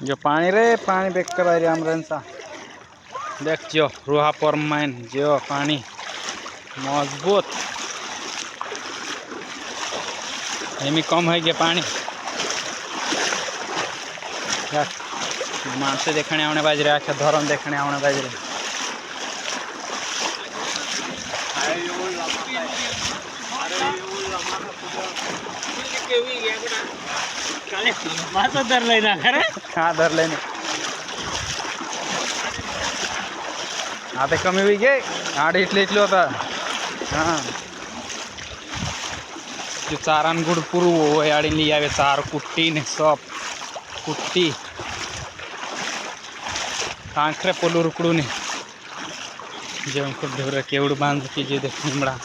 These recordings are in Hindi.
जो पानी रे पानी बेकर आमरनसा देख जो रुहा परमाइन जो पानी मजबूत एमी कम है गया पानी मानसे देखने आने बाजरे आखे धरम देखने आने बाजरे धर लेना हाँ धर लेने आता कमी हुई गए आड़ इटले होता हाँ जो चारान गुड़ पुरु वो आड़ी ली आवे चार कुट्टी ने सब कुट्टी कांकरे पोलू रुकड़ू ने जो उनको ढोर केवड़ बांध की जो देख निमड़ा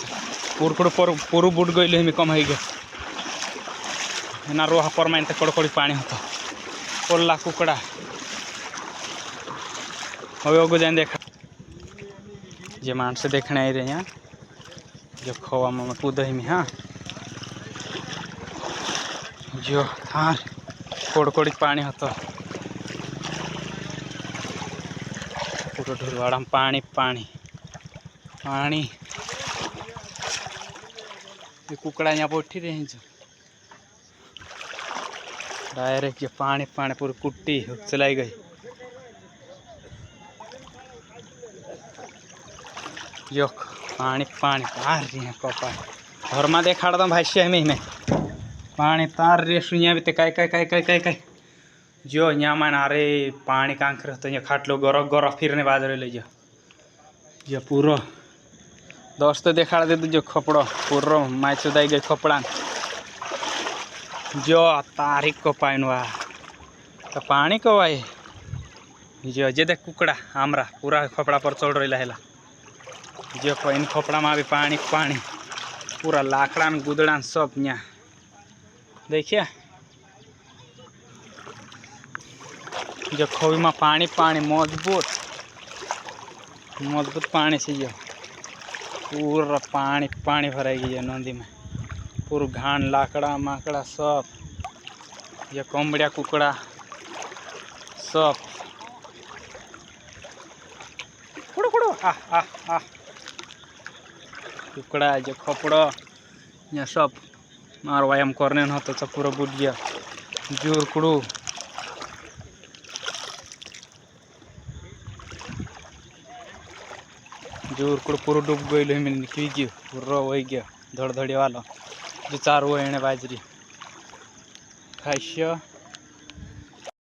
पुरकुड़ पुरु बुट गई हमें कम है ना रोहा पर माइन कड़कड़ी पानी होता पोला कुकड़ा हमें अगो जान देखा जो मान से देखने आई रहे यहाँ जो खोवा में कूद में हाँ जो हाँ कड़कड़ी पानी होता पूरा ढुरवाड़ा में पानी पानी पानी ये कुकड़ा यहाँ पर उठी रही जो डायरेक्ट जो पानी पानी पूरी कुट्टी चलाई गई जो पानी पानी तार रही है कपा घर में देखा दम भाष्य में पानी तार रे सुनिया भी कई कई कई कई कई कई जो यहाँ मन अरे पानी कांकर तो यहाँ खाट लो गौरव गौरव फिरने बाजरे ले जो पूरा दोस्त देखा दे जो खपड़ो पूरा माई चुदाई गई खपड़ा जो तारीख को पाइनवा तो पानी को आई जो जे देख कुकड़ा हमरा पूरा खपड़ा पर चढ़ रही है जो इन खपड़ा में भी पानी पानी पूरा लाकड़ा गुदड़ा सब यहाँ देखिए जो खोवी में पानी पानी मजबूत मजबूत पानी से जो पूरा पानी पानी भराई है नदी में पूरा घान लाकड़ा माकड़ा सब ये कोंबड़िया कुकड़ा सब कुड़ो कुड़ो आ आ आ कुकड़ा जो खपड़ो यहाँ सब मार व्यायाम करने न तो पूरा बुझ गया जोर कुड़ू जोर कुड़ पूरा डूब गई में निकल गयो पूरा हो गया धड़ धड़े वाला जो चार वो एने बाजरी खाइए।